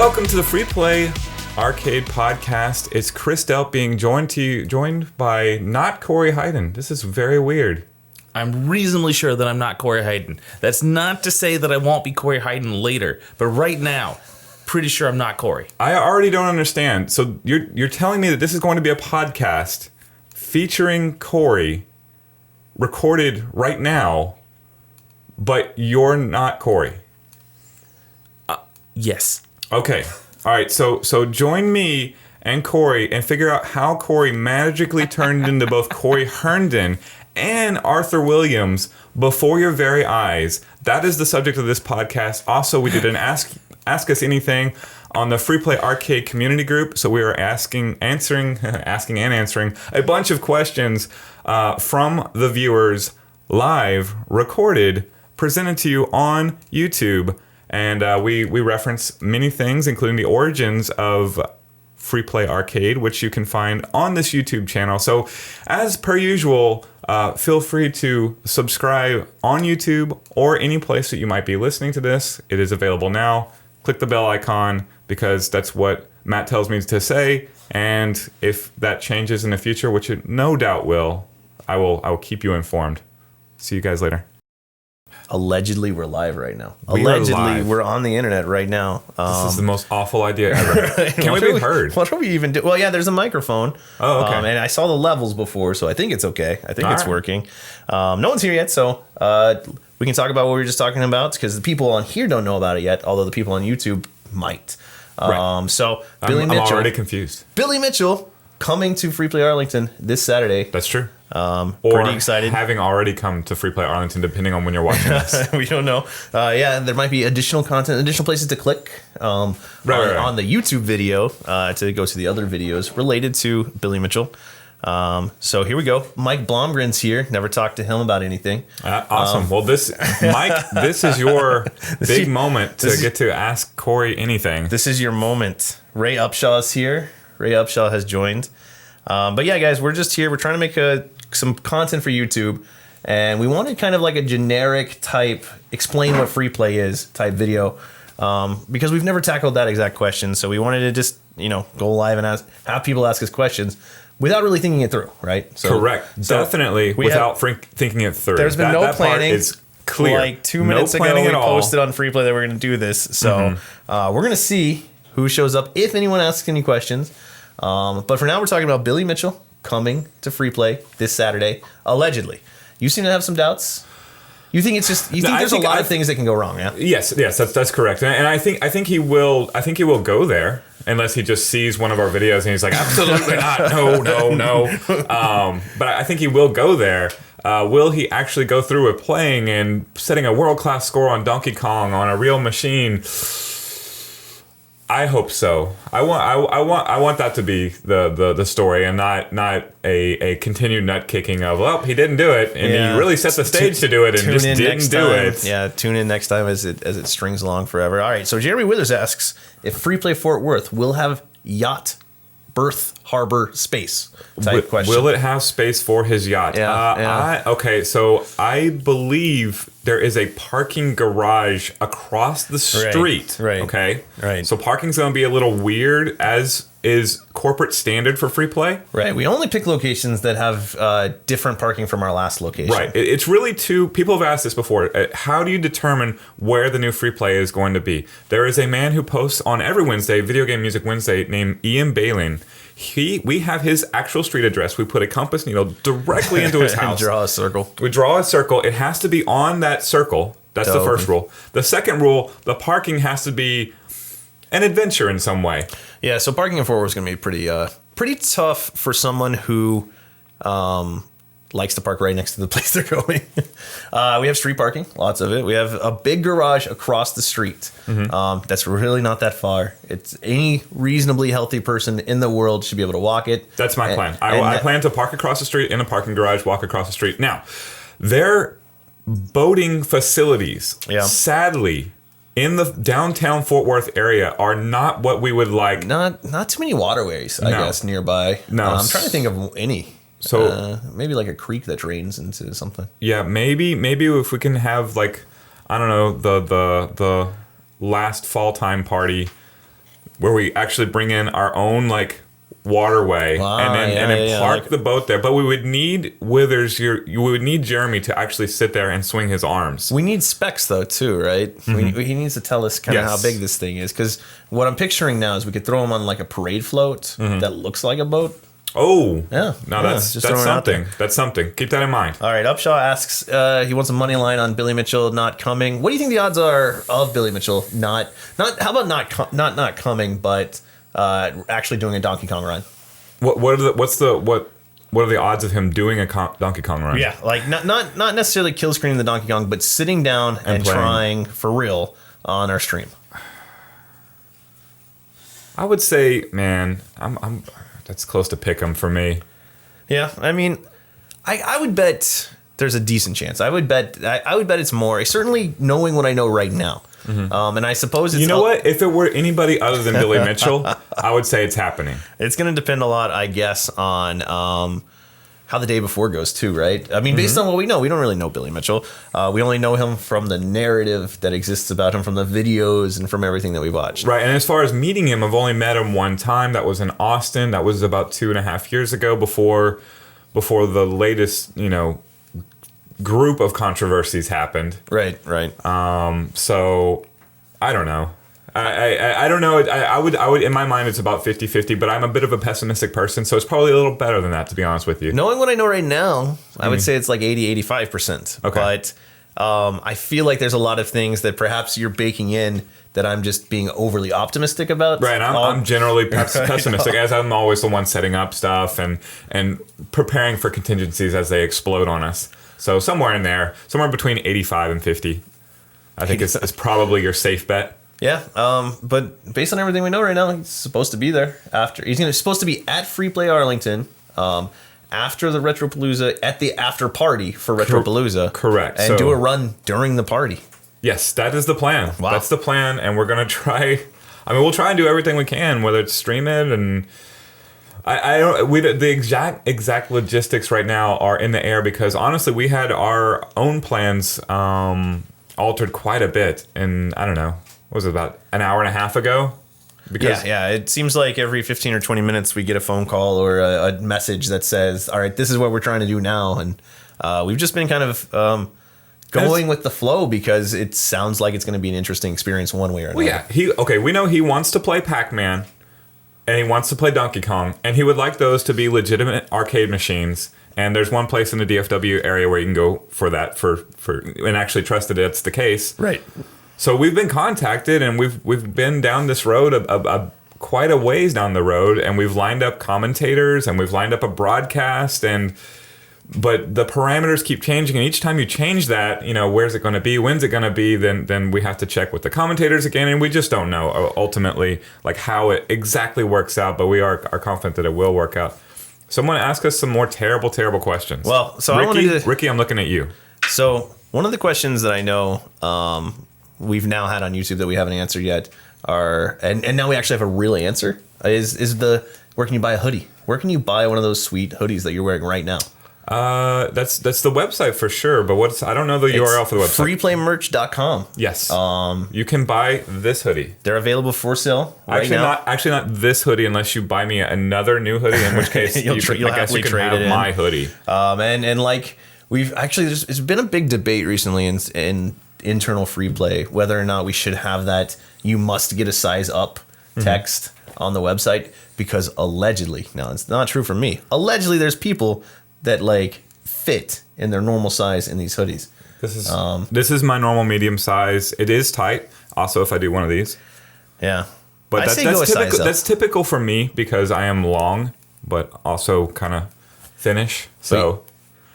Welcome to the Free Play Arcade Podcast. It's Chris Delp being joined by not Corey Herndon. This is very weird. I'm reasonably sure that I'm not Corey Herndon. That's not to say that I won't be Corey Herndon later, but right now, pretty sure I'm not Corey. I already don't understand. So you're telling me that this is going to be a podcast featuring Corey, recorded right now, but you're not Corey. Yes. Okay. All right. So join me and Corey and figure out how Corey magically turned into both Corey Herndon and Arthur Williams before your very eyes. That is the subject of this podcast. Also, we did an Ask Us Anything on the Free Play Arcade community group. So we are asking and answering a bunch of questions from the viewers, live, recorded, presented to you on YouTube. And we reference many things, including the origins of Free Play Arcade, which you can find on this YouTube channel. So, as per usual, feel free to subscribe on YouTube or any place that you might be listening to this. It is available now. Click the bell icon because that's what Matt tells me to say. And if that changes in the future, which it no doubt will, I will keep you informed. See you guys later. Allegedly, we're live right now. Allegedly, we're on the internet right now. This is the most awful idea ever. Can we be heard? What do we even do? Well, yeah, there's a microphone. Oh, okay. And I saw the levels before, so I think it's okay. I think it's working. No one's here yet, so we can talk about what we were just talking about because the people on here don't know about it yet, although the people on YouTube might. Right. So I'm already confused. Billy Mitchell coming to Free Play Arlington this Saturday. That's true. Or pretty excited. Having already come to Free Play Arlington, depending on when you're watching this. We don't know. Yeah, there might be additional content, additional places to click on the YouTube video to go to the other videos related to Billy Mitchell. So here we go. Mike Blomgren's here. Never talked to him about anything. Awesome. Well, Mike, this is your big moment to get to ask Corey anything. This is your moment. Ray Upshaw's here. Ray Upshaw has joined. But yeah, guys, we're just here. We're trying to make some content for YouTube, and we wanted kind of like a generic type, explain what free play is type video, because we've never tackled that exact question. So we wanted to just, go live and have people ask us questions without really thinking it through, right? So, correct. Definitely without thinking it through. There's been no planning. Part is clear. Like 2 minutes ago, we posted on Free Play that we're going to do this. So we're going to see who shows up, if anyone asks any questions. But for now, we're talking about Billy Mitchell coming to Free Play this Saturday, allegedly. You seem to have some doubts. You think it's just there's a lot of things that can go wrong, yeah? Yes, that's correct. And I think he will go there unless he just sees one of our videos and he's like, absolutely not. No. But I think he will go there. Will he actually go through with playing and setting a world-class score on Donkey Kong on a real machine? I hope so. I want that to be the story and not a continued nut kicking of, well, he didn't do it and he really set the stage to do it and just didn't do it. Yeah, tune in next time as it strings along forever. All right, so Jeremy Withers asks if Free Play Fort Worth will have yacht berth harbor space type question. Will it have space for his yacht? Okay, so I believe there is a parking garage across the street. Right. Okay. Right. So parking's going to be a little weird, as is corporate standard for Free Play. Right. We only pick locations that have different parking from our last location. Right. It's really people have asked this before. How do you determine where the new Free Play is going to be? There is a man who posts on every Wednesday, Video Game Music Wednesday, named Ian Balin. We have his actual street address. We put a compass needle directly into his house. And draw a circle. We draw a circle. It has to be on that circle. That's the first rule. The second rule, the parking has to be an adventure in some way. Yeah, so parking in Fort Worth is going to be pretty tough for someone who likes to park right next to the place they're going. We have street parking, lots of it. We have a big garage across the street. That's really not that far. It's any reasonably healthy person in the world should be able to walk it. That's my plan. I plan to park across the street in a parking garage, walk across the street. Now, their boating facilities, sadly, in the downtown Fort Worth area are not what we would like. Not too many waterways, I guess, nearby. No. I'm trying to think of any. So maybe like a creek that drains into something. Yeah, maybe if we can have, like, I don't know, the last fall time party where we actually bring in our own like waterway and then park the boat there. But we would need we would need Jeremy to actually sit there and swing his arms. We need specs though too, right? He needs to tell us kind of how big this thing is, because what I'm picturing now is we could throw him on like a parade float that looks like a boat. Oh, yeah. No, that's something. That's something. Keep that in mind. All right. Upshaw asks, he wants a money line on Billy Mitchell not coming. What do you think the odds are of Billy Mitchell not? How about not coming, but actually doing a Donkey Kong run? What are the odds of him doing a Donkey Kong run? Yeah, like not necessarily kill screening the Donkey Kong, but sitting down and trying for real on our stream. I would say, man, I'm that's close to pick 'em for me. Yeah, I mean, I would bet there's a decent chance. I would bet it's more. Certainly, knowing what I know right now, and I suppose it's, you know what? If it were anybody other than Billy Mitchell, I would say it's happening. It's going to depend a lot, I guess, on how the day before goes too, right? I mean, based on what we know, we don't really know Billy Mitchell. We only know him from the narrative that exists about him, from the videos and from everything that we watched. Right, and as far as meeting him, I've only met him one time. That was in Austin. That was about 2.5 years ago, before the latest, group of controversies happened. Right. So I don't know. I don't know. I would in my mind it's about 50-50, but I'm a bit of a pessimistic person, so it's probably a little better than that, to be honest with you. Knowing what I know right now, I would say it's like 80-85%. Okay. But I feel like there's a lot of things that perhaps you're baking in that I'm just being overly optimistic about. Right, I'm generally pessimistic, as I'm always the one setting up stuff and preparing for contingencies as they explode on us. So somewhere in there, somewhere between 85 and 50, I think is probably your safe bet. Yeah, but based on everything we know right now, he's supposed to be there after. He's supposed to be at Free Play Arlington after the Retropalooza, at the after party for Retropalooza. Correct. And do a run during the party. Yes, that is the plan. Wow. That's the plan, and we're going to try. I mean, we'll try and do everything we can, whether it's stream it and... I don't. The exact logistics right now are in the air, because honestly, we had our own plans altered quite a bit, and I don't know. What was it, about an hour and a half ago? Because Yeah. It seems like every 15 or 20 minutes we get a phone call or a message that says, all right, this is what we're trying to do now. And we've just been kind of going with the flow, because it sounds like it's going to be an interesting experience one way or another. Well, yeah. We know he wants to play Pac-Man and he wants to play Donkey Kong, and he would like those to be legitimate arcade machines. And there's one place in the DFW area where you can go for that and actually trust that it's the case. Right. So we've been contacted, and we've been down this road quite a ways down the road, and we've lined up commentators and we've lined up a broadcast, but the parameters keep changing, and each time you change that, where's it going to be, when's it going to be, then we have to check with the commentators again, and we just don't know ultimately like how it exactly works out, but we are confident that it will work out. Someone ask us some more terrible questions. Well, so Ricky, I'm looking at you. So one of the questions that I know we've now had on YouTube that we haven't answered yet are, and now we actually have a real answer, is where can you buy a hoodie? Where can you buy one of those sweet hoodies that you're wearing right now? That's the website for sure, but I don't know the URL for the website. freeplaymerch.com. Yes. You can buy this hoodie. They're available for sale right now. Actually not this hoodie, unless you buy me another new hoodie, in which case you'll I guess you can have my hoodie. And like we've actually, it's been a big debate recently in internal free play whether or not we should have that you must get a size up text on the website, because allegedly, now it's not true for me, allegedly there's people that like fit in their normal size in these hoodies. This is my normal medium size. It is tight. Also, if I do one of these. Yeah. But that's typical for me, because I am long, but also kind of thinnish. So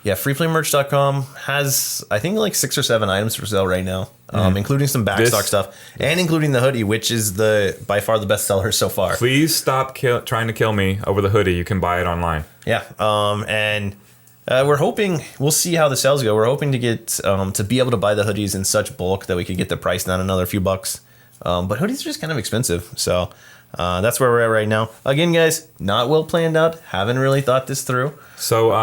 yeah, freeplaymerch.com has, I think, like 6 or 7 items for sale right now, including some backstock stuff, and including the hoodie, which is by far the best seller so far. Please stop trying to kill me over the hoodie. You can buy it online. Yeah, and we're hoping, we'll see how the sales go. We're hoping to get to be able to buy the hoodies in such bulk that we could get the price down another few bucks. But hoodies are just kind of expensive, so that's where we're at right now. Again, guys, not well planned out. Haven't really thought this through. So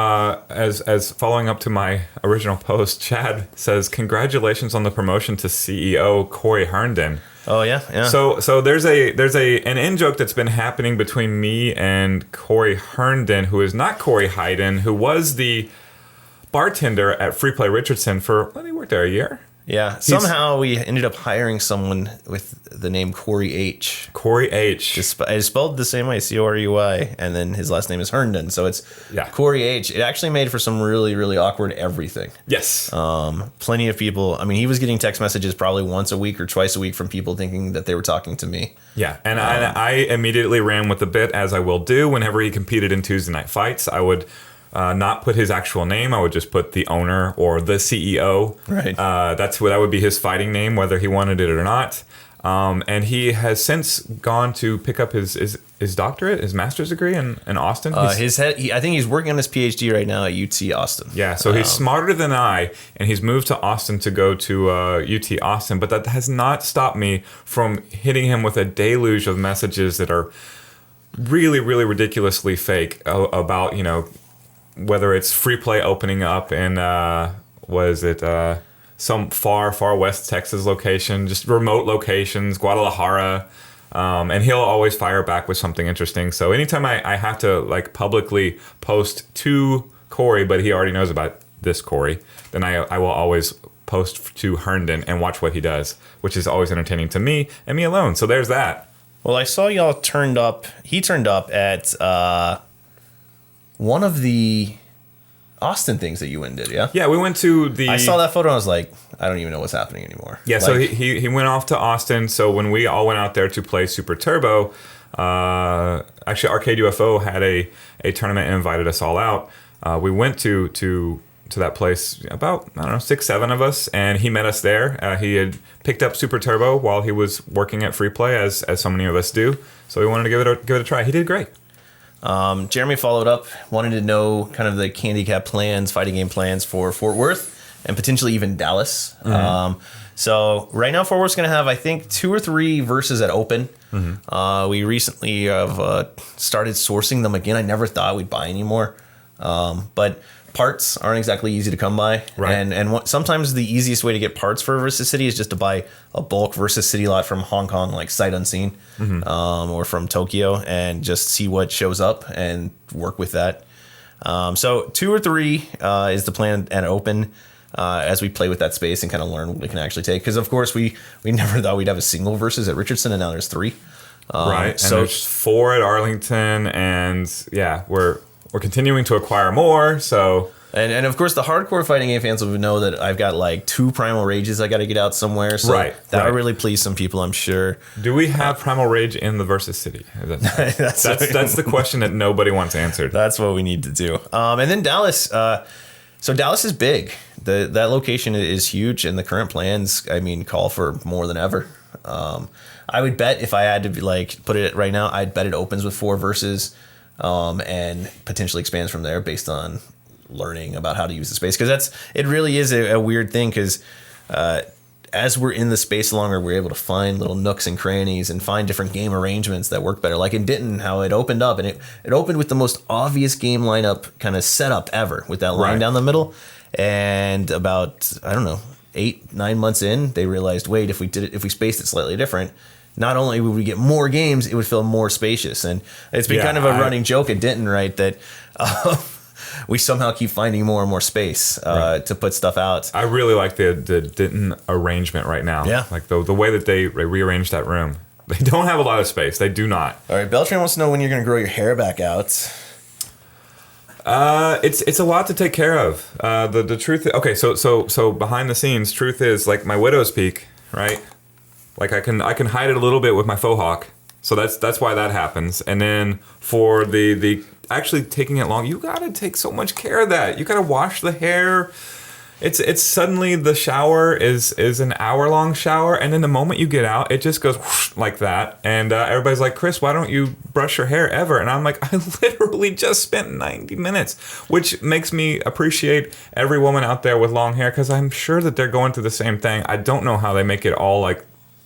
as following up to my original post, Chad says, congratulations on the promotion to CEO Corey Herndon. Oh yeah, yeah. So there's an in joke that's been happening between me and Corey Herndon, who is not Corey Hayden, who was the bartender at Free Play Richardson for, he worked there a year. Yeah, somehow we ended up hiring someone with the name Corey H. Corey H. It's spelled the same way, Corey, and then his last name is Herndon, so it's Yeah. Corey H. It actually made for some really, really awkward everything. Yes. Plenty of people. I mean, he was getting text messages probably once a week or twice a week from people thinking that they were talking to me. Yeah, and I immediately ran with the bit, as I will do whenever he competed in Tuesday Night Fights. I would not put his actual name. I would just put the owner or the CEO. Right. That would be his fighting name, whether he wanted it or not. And he has since gone to pick up his doctorate, his master's degree in Austin. I think he's working on his PhD right now at UT Austin. Yeah, so he's smarter than I, and he's moved to Austin to go to UT Austin. But that has not stopped me from hitting him with a deluge of messages that are really, really ridiculously fake about, whether it's Free Play opening up in, some far west Texas location, just remote locations, Guadalajara. And he'll always fire back with something interesting. So anytime I have to publicly post to Corey, but he already knows about this Corey, then I will always post to Herndon and watch what he does, which is always entertaining to me and me alone. So there's that. Well, I saw y'all turned up. He turned up at one of the Austin things that you went and did, yeah? Yeah, we went to the... I saw that photo and I was like, I don't even know what's happening anymore. Yeah, so he went off to Austin. So when we all went out there to play Super Turbo, actually Arcade UFO had a tournament and invited us all out. We went to that place, about, 6, 7 of us, and he met us there. He had picked up Super Turbo while he was working at Free Play, as so many of us do. So we wanted to give it a try. He did great. Jeremy followed up, wanted to know kind of the handicap plans, fighting game plans for Fort Worth and potentially even Dallas. Mm-hmm. So right now Fort Worth's going to have, I think, 2 or 3 verses at Open. Mm-hmm. We recently have started sourcing them again. I never thought we'd buy anymore. But parts aren't exactly easy to come by. Right. And sometimes the easiest way to get parts for Versus City is just to buy a bulk Versus City lot from Hong Kong, like sight unseen, or from Tokyo, and just see what shows up and work with that. So 2 or 3 is the plan at Open, as we play with that space and kind of learn what we can actually take. Because, of course, we never thought we'd have a single Versus at Richardson, and now there's 3. Right, and so there's 4 at Arlington, and yeah, we're continuing to acquire more, so... And of course, the hardcore fighting game fans will know that I've got 2 Primal Rages I got to get out somewhere, so that'll really please some people, I'm sure. Do we have Primal Rage in the Versus City? That's the question that nobody wants answered. That's what we need to do. And then Dallas... So Dallas is big. That location is huge, and the current plans, call for more than ever. I would bet if I had to put it right now, I'd bet it opens with 4 verses, and potentially expands from there based on learning about how to use the space. Because it really is a weird thing. Because as we're in the space longer, we're able to find little nooks and crannies and find different game arrangements that work better. Like in Denton, how it opened up, and it opened with the most obvious game lineup kind of setup ever, with that line down the middle. And about 8-9 months in, they realized, wait, if we spaced it slightly different, not only would we get more games, it would feel more spacious. And it's been kind of a running joke at Denton, right, that we somehow keep finding more and more space to put stuff out. I really like the Denton arrangement right now. Yeah. Like the way that they rearranged that room. They don't have a lot of space. They do not. All right, Beltran wants to know when you're going to grow your hair back out. It's a lot to take care of. The truth. Okay, so behind the scenes, truth is my widow's peak, right? I can hide it a little bit with my faux hawk, so that's why that happens. And then for the actually taking it long, you gotta take so much care of that. You gotta wash the hair. It's suddenly the shower is an hour-long shower, and then the moment you get out, it just goes whoosh, like that. And everybody's like, Chris, why don't you brush your hair ever? And I'm like, I literally just spent 90 minutes, which makes me appreciate every woman out there with long hair, because I'm sure that they're going through the same thing. I don't know how they make it all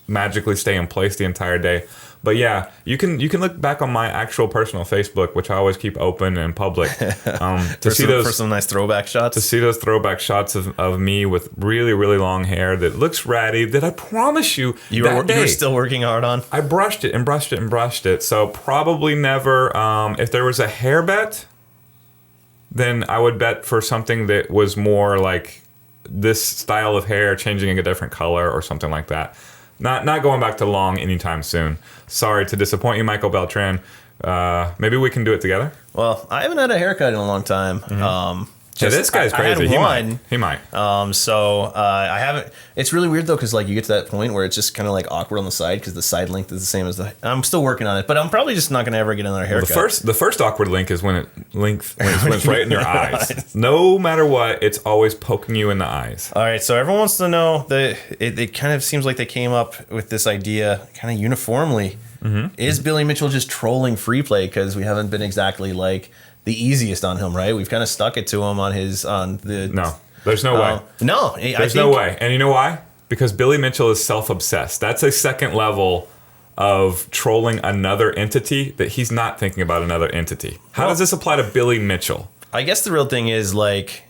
magically stay in place the entire day. But yeah, you can look back on my actual personal Facebook, which I always keep open and public, to see those for some nice throwback shots. To see those throwback shots of me with really, really long hair that looks ratty. That I promise you, you were still working hard on. I brushed it and brushed it and brushed it. So probably never. If there was a hair bet, then I would bet for something that was more like this style of hair changing a different color or something like that. Not going back to long anytime soon. Sorry to disappoint you, Michael Beltran. Maybe we can do it together. Well, I haven't had a haircut in a long time. Yeah, this guy's crazy. I had one. He might. I haven't. It's really weird though, because like you get to that point where it's just kind of like awkward on the side because the side length is the same as the. I'm still working on it, but I'm probably just not gonna ever get another haircut. The first awkward link is when it's right in your eyes. No matter what, it's always poking you in the eyes. All right, so everyone wants to know that it kind of seems like they came up with this idea kind of uniformly. Mm-hmm. Is Billy Mitchell just trolling free play because we haven't been exactly like the easiest on him, right? We've kind of stuck it to him on the. No, there's no way. No, there's no way. And you know why? Because Billy Mitchell is self-obsessed. That's a second level of trolling another entity that he's not thinking about another entity. How does this apply to Billy Mitchell? I guess the real thing is like,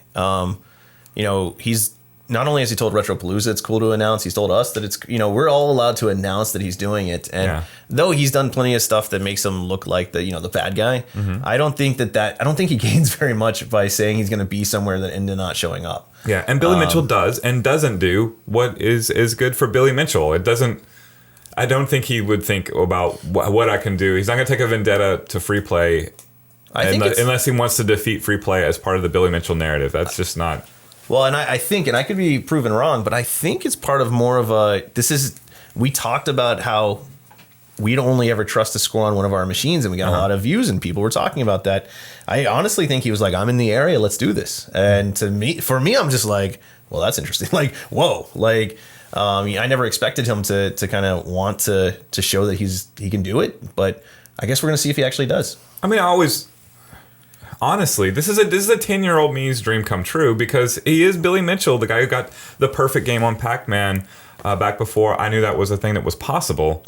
he's not only has he told Retropalooza it's cool to announce, he's told us that it's, we're all allowed to announce that he's doing it. And though he's done plenty of stuff that makes him look like the bad guy, I don't think I don't think he gains very much by saying he's going to be somewhere and not showing up. Yeah. And Billy Mitchell does and doesn't do what is good for Billy Mitchell. I don't think he would think about what I can do. He's not going to take a vendetta to free play unless he wants to defeat free play as part of the Billy Mitchell narrative. That's just not. Well, and I think, and I could be proven wrong, but I think it's part of more of we talked about how we'd only ever trust a score on one of our machines, and we got a lot of views, and people were talking about that. I honestly think he was like, I'm in the area, let's do this. And for me, I'm just like, well, that's interesting. Like, whoa. Like, I never expected him to kind of want to show that he can do it, but I guess we're going to see if he actually does. I mean, honestly, this is a 10-year-old me's dream come true because he is Billy Mitchell, the guy who got the perfect game on Pac-Man back before I knew that was a thing that was possible.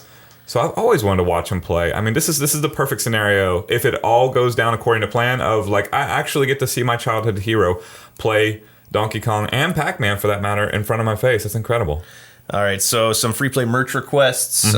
So I've always wanted to watch him play. I mean, this is the perfect scenario if it all goes down according to plan of like I actually get to see my childhood hero play Donkey Kong and Pac-Man for that matter in front of my face. It's incredible. All right, so some free play merch requests.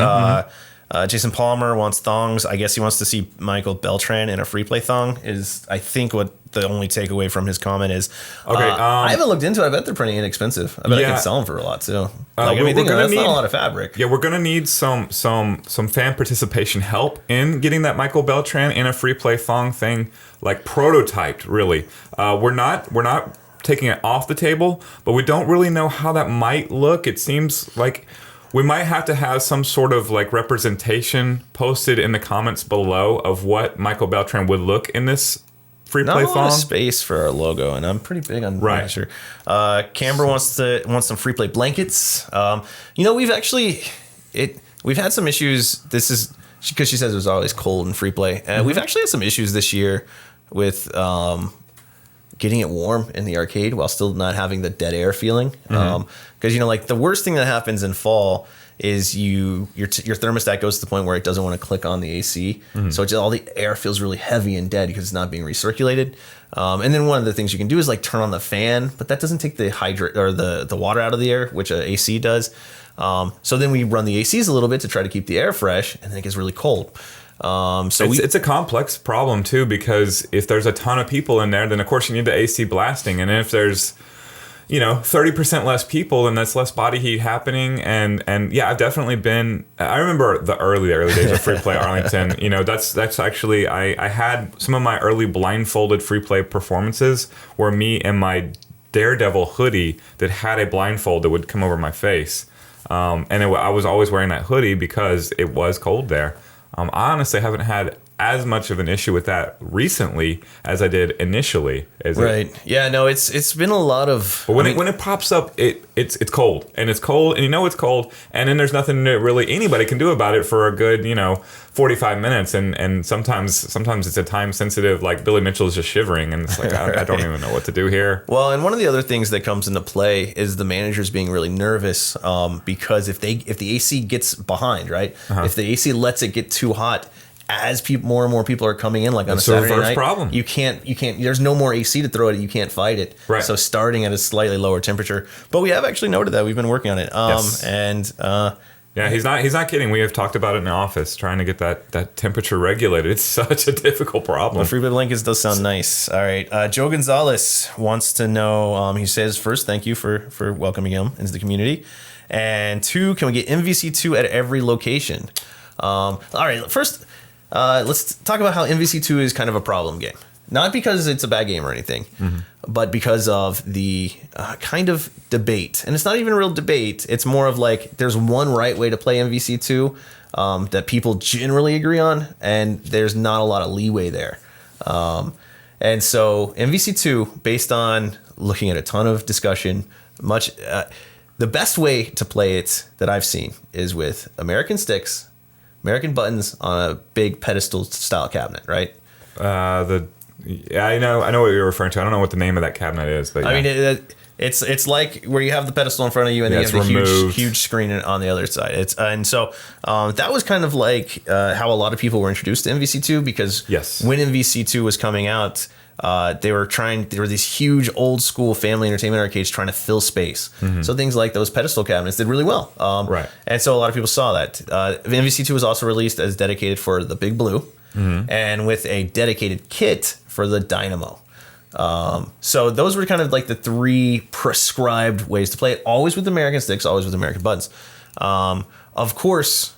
Jason Palmer wants thongs. I guess he wants to see Michael Beltran in a free play thong is, I think, what the only takeaway from his comment is. Okay, I haven't looked into it. I bet they're pretty inexpensive. I bet I can sell them for a lot too. That's not a lot of fabric. Yeah, we're gonna need some fan participation help in getting that Michael Beltran in a free play thong thing like prototyped. Really, we're not taking it off the table, but we don't really know how that might look. It seems like we might have to have some sort of like representation posted in the comments below of what Michael Beltran would look in this free play thong. Not a lot of space for our logo, and I'm pretty big on right. Sure. Camber wants some free play blankets. We've had some issues. This is because she says it was always cold in free play, and we've actually had some issues this year with getting it warm in the arcade while still not having the dead air feeling. Because like the worst thing that happens in fall is your thermostat goes to the point where it doesn't want to click on the AC, so all the air feels really heavy and dead because it's not being recirculated. And then one of the things you can do is like turn on the fan, but that doesn't take the the water out of the air, which a AC does. So then we run the ACs a little bit to try to keep the air fresh, and then it gets really cold. It's a complex problem too, because if there's a ton of people in there, then of course you need the AC blasting, and if there's 30% less people, then that's less body heat happening. And yeah, I've definitely been. I remember the early days of free play Arlington. That's actually I had some of my early blindfolded free play performances where me and my Daredevil hoodie that had a blindfold that would come over my face, I was always wearing that hoodie because it was cold there. I honestly haven't had as much of an issue with that recently as I did initially. Right. Yeah. No. It's been a lot of. But when it pops up, it's cold, and it's cold, and it's cold, and then there's nothing that really anybody can do about it for a good 45 minutes, and sometimes it's a time sensitive, like Billy Mitchell is just shivering, and it's like I don't even know what to do here. Well, and one of the other things that comes into play is the managers being really nervous because if the AC gets behind, right? If the AC lets it get too hot. As more and more people are coming in, like on a Saturday night, problem. You can't. There's no more AC to throw at it. You can't fight it. Right. So starting at a slightly lower temperature, but we have actually noted that we've been working on it. Yes. And yeah, he's not kidding. We have talked about it in the office, trying to get that temperature regulated. It's such a difficult problem. the free bed blankets does sound nice. All right, Joe Gonzalez wants to know. He says first, thank you for welcoming him into the community, and 2, can we get MVC2 at every location? All right, first. Let's talk about how MVC2 is kind of a problem game. Not because it's a bad game or anything, but because of the kind of debate. And it's not even a real debate. It's more of like there's one right way to play MVC2 that people generally agree on, and there's not a lot of leeway there. And so MVC2, based on looking at a ton of discussion, the best way to play it that I've seen is with American sticks, American buttons on a big pedestal style cabinet, right? I know what you're referring to. I don't know what the name of that cabinet is, but yeah. I mean, it's like where you have the pedestal in front of you and then you have the huge screen on the other side. That was kind of like how a lot of people were introduced to MVC2 because when MVC2 was coming out, there were these huge old school family entertainment arcades trying to fill space. So things like those pedestal cabinets did really well. Right. And so a lot of people saw that. MVC2 was also released as dedicated for the Big Blue and with a dedicated kit for the Dynamo. So those were kind of like the 3 prescribed ways to play it, always with American sticks, always with American buttons. Of course,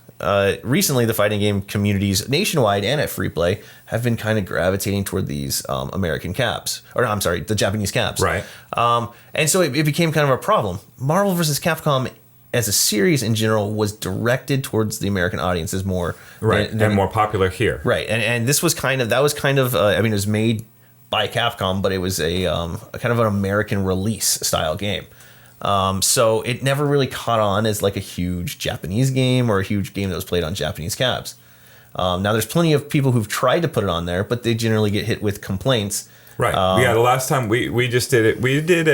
recently the fighting game communities nationwide and at Free Play have been kind of gravitating toward these American caps, or I'm sorry, the Japanese caps. Right. And so it became kind of a problem. Marvel vs. Capcom as a series in general was directed towards the American audiences more. Right. And more popular here. Right. And this was kind of, it was made by Capcom, but it was a kind of an American release style game. So it never really caught on as like a huge Japanese game or a huge game that was played on Japanese cabs. Now there's plenty of people who've tried to put it on there, but they generally get hit with complaints. Right. The last time we just did it, we did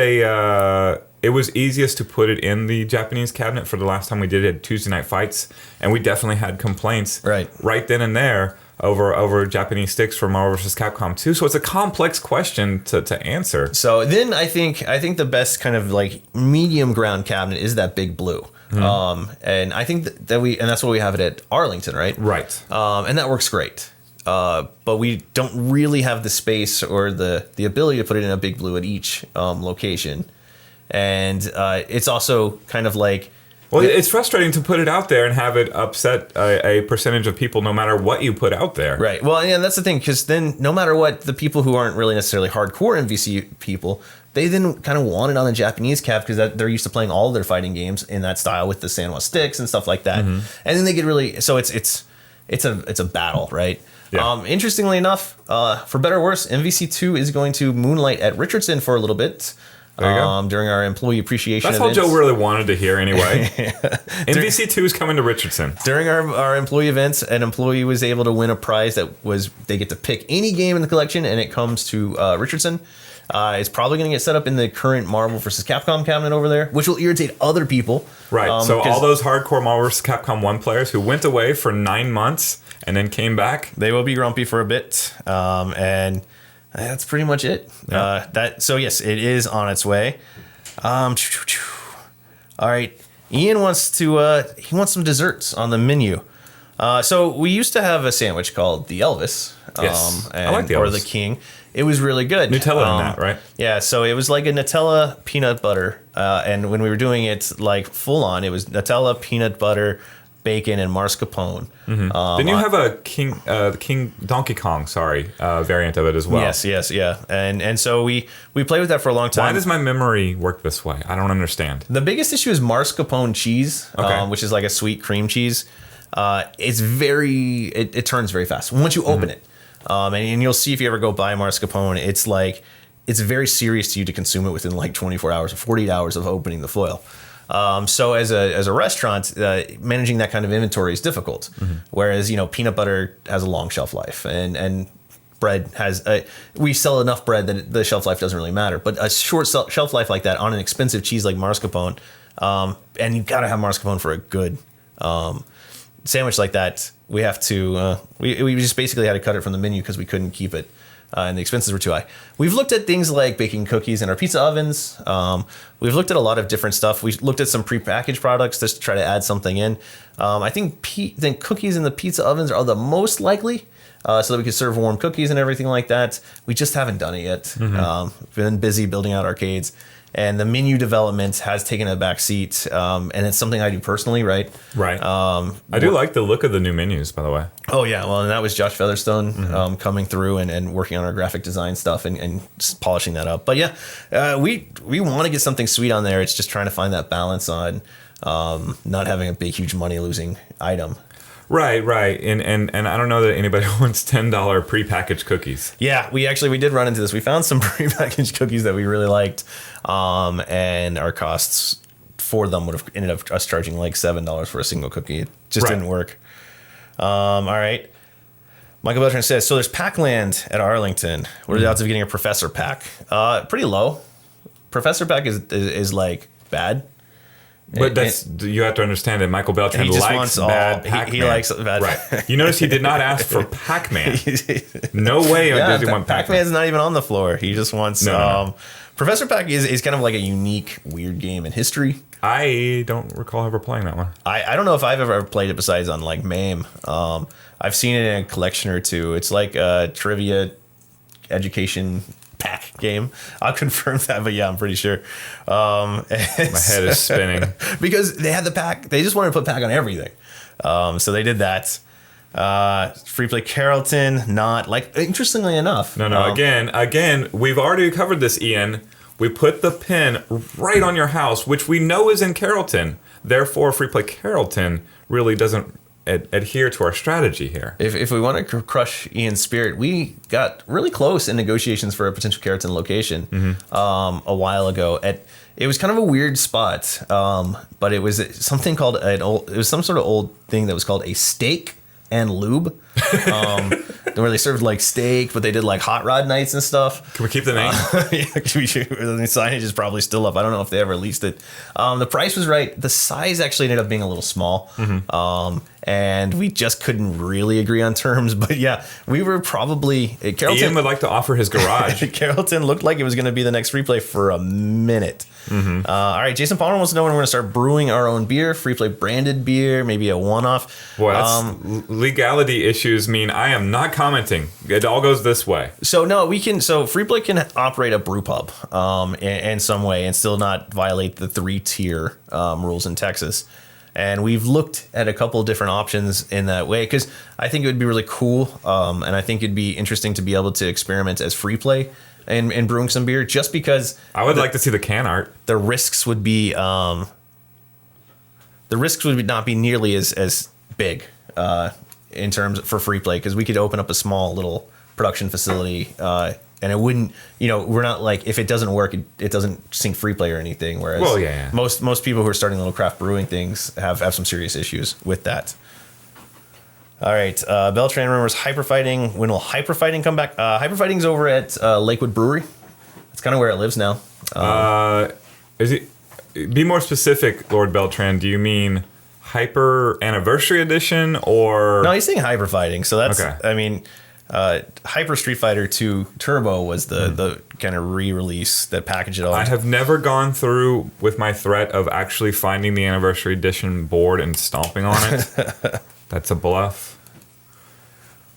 it was easiest to put it in the Japanese cabinet for the last time we did it, Tuesday Night Fights, and we definitely had complaints right then and there over Japanese sticks for Marvel vs. Capcom 2. So it's a complex question to answer. So then I think the best kind of like medium ground cabinet is that Big Blue. And I think that's what we have it at Arlington, right? Right. And that works great. But we don't really have the space or the ability to put it in a Big Blue at each location. And it's also kind of like... Well, it's frustrating to put it out there and have it upset a percentage of people no matter what you put out there. Right. Well, yeah, that's the thing, because then no matter what, the people who aren't really necessarily hardcore MVC people, they then kind of want it on the Japanese cap because they're used to playing all of their fighting games in that style with the Sanwa sticks and stuff like that. And then they get really... So it's a battle, right? Yeah. Interestingly enough, for better or worse, MVC2 is going to moonlight at Richardson for a little bit. During our employee appreciation events. That's all Joe really wanted to hear anyway. MVC2 is coming to Richardson. During our employee events, an employee was able to win a prize they get to pick any game in the collection, and it comes to Richardson. It's probably going to get set up in the current Marvel vs. Capcom cabinet over there, which will irritate other people. Right. So all those hardcore Marvel vs. Capcom 1 players who went away for 9 months and then came back. They will be grumpy for a bit. And... that's pretty much it. Yeah. So yes, it is on its way. All right, Ian wants some desserts on the menu. So we used to have a sandwich called the Elvis. Yes, I like the Elvis. Or the King. It was really good. Nutella in that, right? Yeah, so it was like a Nutella peanut butter, and when we were doing it like full on, it was Nutella, peanut butter, bacon, and mascarpone. Then you have a King Donkey Kong, variant of it as well. Yes, yeah. And so we played with that for a long time. Why does my memory work this way? I don't understand. The biggest issue is mascarpone cheese, which is like a sweet cream cheese. it turns very fast once you open it. And you'll see if you ever go buy mascarpone, it's like it's very serious to you to consume it within like 24 hours or 48 hours of opening the foil. So as a restaurant, managing that kind of inventory is difficult. Whereas, peanut butter has a long shelf life and bread has, we sell enough bread that the shelf life doesn't really matter. But a short shelf life like that on an expensive cheese like mascarpone, and you've got to have mascarpone for a good sandwich like that, we have to, we just basically had to cut it from the menu because we couldn't keep it. And the expenses were too high. We've looked at things like baking cookies in our pizza ovens. We've looked at a lot of different stuff. We looked at some prepackaged products just to try to add something in. I think cookies in the pizza ovens are the most likely, so that we could serve warm cookies and everything like that. We just haven't done it yet. We've been busy building out arcades. And the menu development has taken a back seat, and it's something I do personally, right? Right. I do like the look of the new menus, by the way. Oh, yeah. Well, and that was Josh Featherstone coming through and working on our graphic design stuff and just polishing that up. But, yeah, we want to get something sweet on there. It's just trying to find that balance on not having a big, huge money-losing item. Right. And I don't know that anybody wants $10 prepackaged cookies. Yeah, we did run into this. We found some prepackaged cookies that we really liked, and our costs for them would have ended up us charging like $7 for a single cookie. It just didn't work. All right. Michael Beltran says, so there's Pac-Land at Arlington. What are the odds of getting a Professor Pack? Pretty low. Professor Pack is like bad. But you have to understand that Michael Beltran likes bad Pac-Man. He likes bad. Right. You notice he did not ask for Pac-Man. No way does he want Pac-Man. Pac-Man's not even on the floor. He just wants... No. Professor Pac is kind of like a unique, weird game in history. I don't recall ever playing that one. I don't know if I've ever played it besides on like MAME. I've seen it in a collection or two. It's like a trivia education pack game. I'll confirm that, but yeah, I'm pretty sure. My head is spinning. Because they had the pack. They just wanted to put pack on everything. So they did that. Free Play Carrollton, not like, interestingly enough. No. Again, we've already covered this, Ian. We put the pin right on your house, which we know is in Carrollton. Therefore, Free Play Carrollton really doesn't adhere to our strategy here. If we want to crush Ian's spirit, we got really close in negotiations for a potential Carrollton location a while ago. It was kind of a weird spot, but it was something called it was some sort of old thing that was called a steak and lube, where they served like steak, but they did like hot rod nights and stuff. Can we keep the name? Yeah, the signage is probably still up. I don't know if they ever released it. The price was right. The size actually ended up being a little small, and we just couldn't really agree on terms. But yeah, we were probably Carrollton. Ian would like to offer his garage. Carrollton looked like it was going to be the next Free Play for a minute. All right, Jason Palmer wants to know when we're going to start brewing our own beer, Free Play branded beer, maybe a one-off. Boy, that's legality issues mean I am not commenting. It all goes this way. So no, Free Play can operate a brew pub in some way and still not violate the 3-tier rules in Texas. And we've looked at a couple of different options in that way because I think it would be really cool, and I think it'd be interesting to be able to experiment as Free Play and brewing some beer, just because I would like to see the can art. The risks would be not be nearly as big in terms for Free Play, because we could open up a small little production facility and it wouldn't, we're not like, if it doesn't work, it doesn't sink Free Play or anything. Whereas most people who are starting little craft brewing things have some serious issues with that. All right, Beltran remembers hyperfighting. When will hyperfighting come back? Hyperfighting's over at Lakewood Brewery. That's kind of where it lives now. Is it? Be more specific, Lord Beltran. Do you mean Hyper Anniversary Edition or? No, he's saying hyperfighting. So that's. Okay. I mean, Hyper Street Fighter 2 Turbo was the kind of re-release that packaged it all. I have never gone through with my threat of actually finding the Anniversary Edition board and stomping on it. That's a bluff.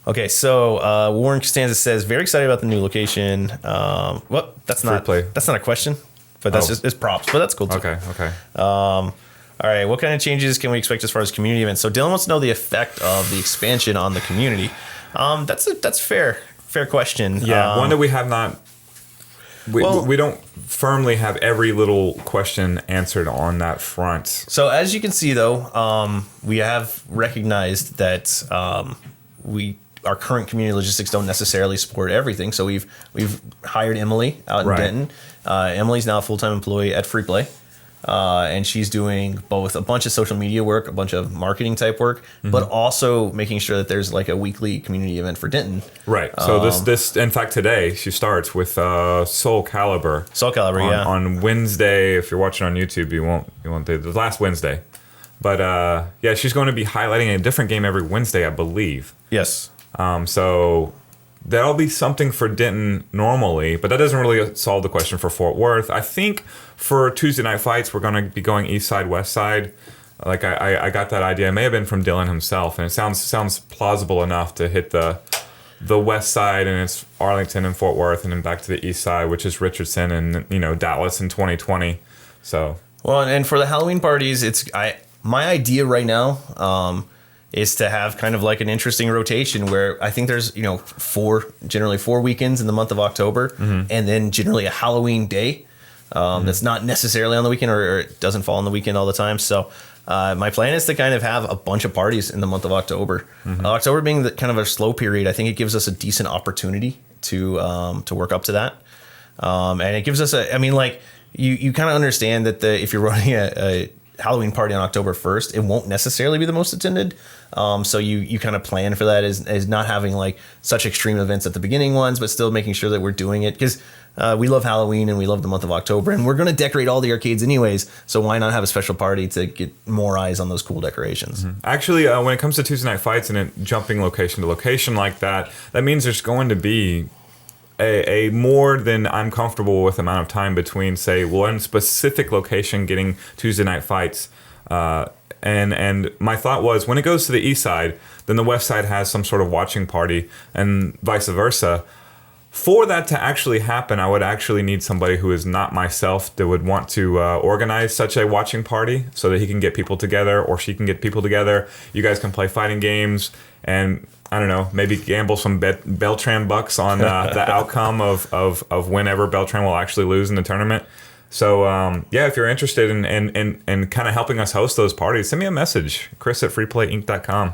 Okay, so Warren Costanza says, very excited about the new location. Well, that's not a question, but that's just, it's props, but that's cool too. Okay. All right, what kind of changes can we expect as far as community events? So Dylan wants to know the effect of the expansion on the community. That's fair question. Yeah, one that we have not we don't firmly have every little question answered on that front. So as you can see, though, we have recognized that our current community logistics don't necessarily support everything. So we've hired Emily out in Denton. Emily's now a full-time employee at FreePlay. And she's doing both a bunch of social media work, a bunch of marketing type work, but also making sure that there's like a weekly community event for Denton. Right. So this in fact today she starts with Soul Calibur. Soul Calibur, on Wednesday. If you're watching on YouTube, you won't do the last Wednesday. But yeah, she's going to be highlighting a different game every Wednesday, I believe. Yes. So that'll be something for Denton normally, but that doesn't really solve the question for Fort Worth. I think for Tuesday night fights, we're going to be going east side, west side. Like I got that idea. It may have been from Dylan himself, and it sounds plausible enough to hit the west side, and it's Arlington and Fort Worth, and then back to the east side, which is Richardson and Dallas in 2020. So well, and for the Halloween parties, my idea right now. Is to have kind of like an interesting rotation where I think there's, generally 4 weekends in the month of October, and then generally a Halloween day that's not necessarily on the weekend or it doesn't fall on the weekend all the time. So my plan is to kind of have a bunch of parties in the month of October. October being kind of a slow period, I think it gives us a decent opportunity to work up to that. And it gives us you kind of understand that if you're running a Halloween party on October 1st, it won't necessarily be the most attended. So you kind of plan for that as not having like such extreme events at the beginning ones, but still making sure that we're doing it because we love Halloween and we love the month of October and we're going to decorate all the arcades anyways. So why not have a special party to get more eyes on those cool decorations? Actually, when it comes to Tuesday night fights and it jumping location to location like that, that means there's going to be a more than I'm comfortable with amount of time between, say, one specific location getting Tuesday night fights. And my thought was when it goes to the east side, then the west side has some sort of watching party and vice versa. For that to actually happen, I would actually need somebody who is not myself that would want to organize such a watching party so that he can get people together or she can get people together. You guys can play fighting games and I don't know, maybe gamble some Beltran bucks on the outcome of whenever Beltran will actually lose in the tournament. So, yeah, if you're interested in kind of helping us host those parties, send me a message, chris@freeplayinc.com.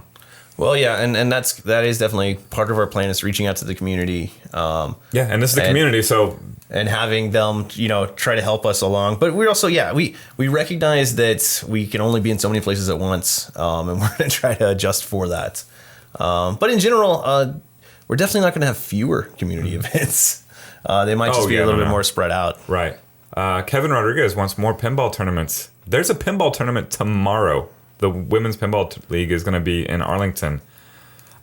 Well, yeah, and that is definitely part of our plan is reaching out to the community. Yeah, and this is the community, so... And having them, try to help us along. But we're also, we recognize that we can only be in so many places at once, and we're going to try to adjust for that. But in general, we're definitely not going to have fewer community events. They might just be a little bit more spread out. Right. Kevin Rodriguez wants more pinball tournaments. There's a pinball tournament tomorrow. The Women's Pinball League is going to be in Arlington.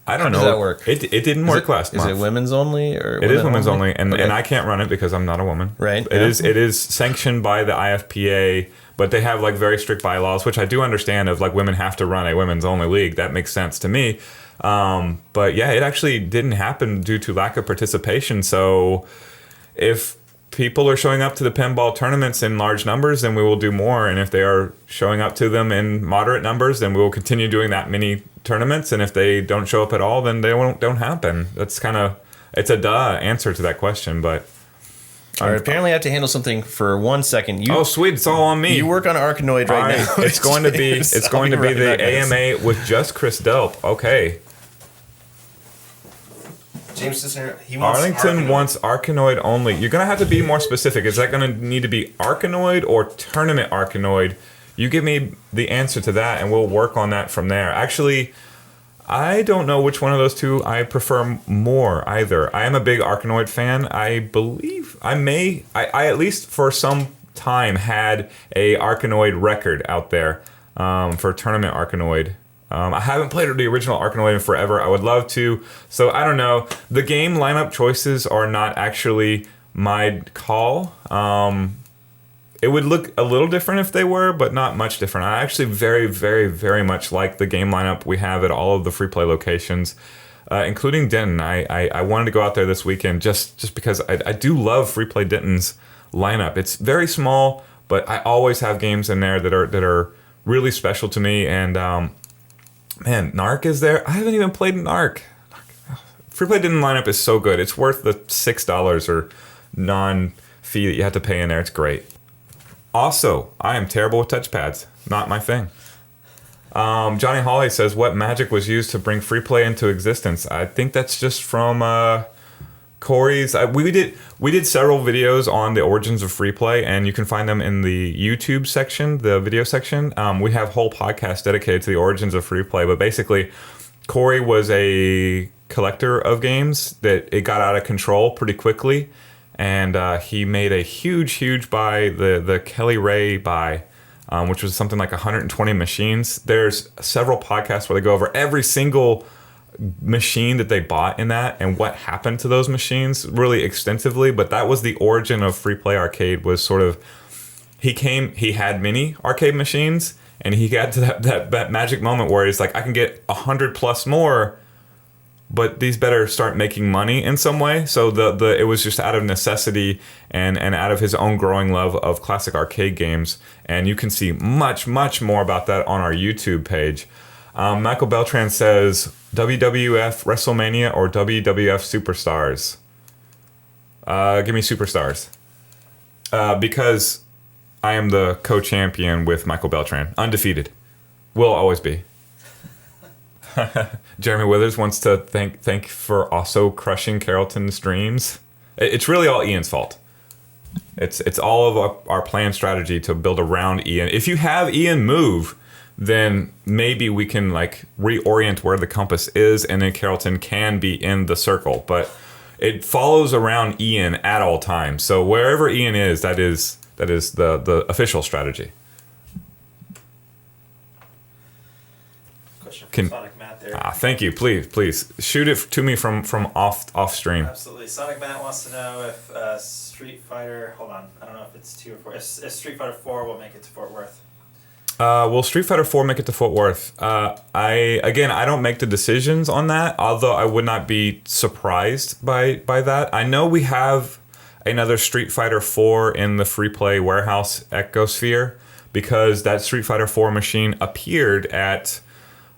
I don't know. How does that work? It didn't work last month. Is it women's only? Or it is women's only, and I can't run it because I'm not a woman. Right. It is sanctioned by the IFPA, but they have like very strict bylaws, which I do understand of like women have to run a women's only league. That makes sense to me. But yeah, it actually didn't happen due to lack of participation. So if people are showing up to the pinball tournaments in large numbers, then we will do more. And if they are showing up to them in moderate numbers, then we will continue doing that many tournaments. And if they don't show up at all, then they don't happen. That's it's a answer to that question, but... All right, apparently I have to handle something for 1 second. Oh, sweet! It's all on me. You work on Arkanoid right now. It's going to be the AMA with just Chris Delp. Okay. James Sisner, he wants Arlington wants Arkanoid only. You're gonna have to be more specific. Is that gonna need to be Arkanoid or Tournament Arkanoid? You give me the answer to that, and we'll work on that from there. Actually, I don't know which one of those two I prefer more either. I am a big Arkanoid fan. I believe I at least for some time had a Arkanoid record out there for Tournament Arkanoid. I haven't played the original Arkanoid in forever. I would love to. So I don't know. The game lineup choices are not actually my call. It would look a little different if they were, but not much different. I actually very, very, very much like the game lineup we have at all of the free play locations, including Denton. I wanted to go out there this weekend just because I do love free play Denton's lineup. It's very small, but I always have games in there that are really special to me. And man, Narc is there. I haven't even played Narc. Free play Denton lineup is so good. It's worth the $6 or fee that you have to pay in there. It's great. Also, I am terrible with touchpads. Not my thing. Johnny Hawley says, what magic was used to bring free play into existence? I think that's just from Corey's. We did several videos on the origins of free play, and you can find them in the YouTube section, the video section. We have whole podcasts dedicated to the origins of free play, but basically Corey was a collector of games that it got out of control pretty quickly, and he made a huge buy, the Kelly Ray buy, which was something like 120 machines. There's several podcasts where they go over every single machine that they bought in that and what happened to those machines really extensively. But that was the origin of free play arcade. Was sort of he had many arcade machines, and he got to that magic moment where he's like, I can get 100 plus more, but these better start making money in some way. So it was just out of necessity and out of his own growing love of classic arcade games. And you can see much more about that on our YouTube page. Michael Beltran says, WWF WrestleMania or WWF Superstars? Give me Superstars. Because I am the co-champion with Michael Beltran. Undefeated. Will always be. Jeremy Withers wants to thank for also crushing Carrollton's dreams. It's really all Ian's fault. It's all of our planned strategy to build around Ian. If you have Ian move, then maybe we can like reorient where the compass is, and then Carrollton can be in the circle. But it follows around Ian at all times. So wherever Ian is, that is the official strategy. Question from Sonic Matt there. Thank you. Please shoot it to me from off stream. Absolutely. Sonic Matt wants to know if Street Fighter. Hold on. I don't know if it's 2 or 4. If Street Fighter 4 will make it to Fort Worth. Will Street Fighter 4 make it to Fort Worth? I don't make the decisions on that, although I would not be surprised by that. I know we have another Street Fighter 4 in the free play warehouse Ecosphere, because that Street Fighter 4 machine appeared at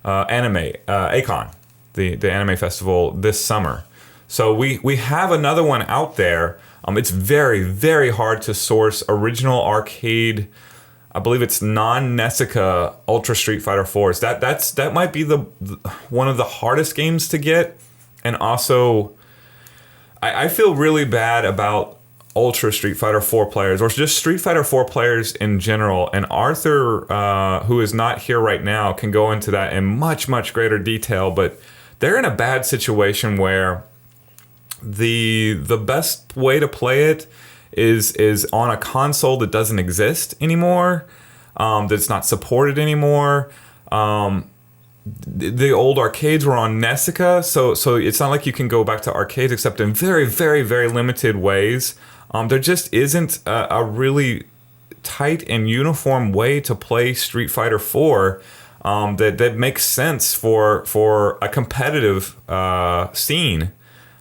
Acon, the anime festival this summer. So we have another one out there. It's very hard to source original arcade. I believe it's non-Nessica Ultra Street Fighter 4s. That might be the one of the hardest games to get. And also, I feel really bad about Ultra Street Fighter 4 players, or just Street Fighter 4 players in general. And Arthur, who is not here right now, can go into that in much greater detail. But they're in a bad situation where the best way to play it is on a console that doesn't exist anymore, that's not supported anymore. The old arcades were on Nessica, so it's not like you can go back to arcades except in very limited ways. There just isn't a really tight and uniform way to play Street Fighter 4 that makes sense for a competitive scene.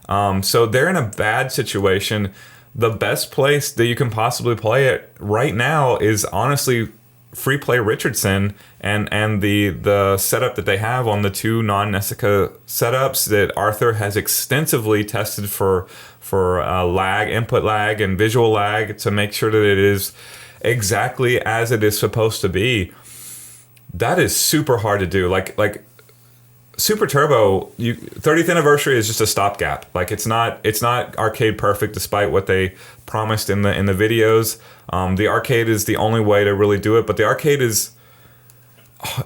So they're in a bad situation. The best place that you can possibly play it right now is honestly free play Richardson and the setup that they have on the 2 non-Nessica setups that Arthur has extensively tested for lag, input lag, and visual lag to make sure that it is exactly as it is supposed to be. That is super hard to do. Like Super Turbo, 30th anniversary is just a stopgap. Like it's not arcade perfect, despite what they promised in the videos. The arcade is the only way to really do it, but the arcade is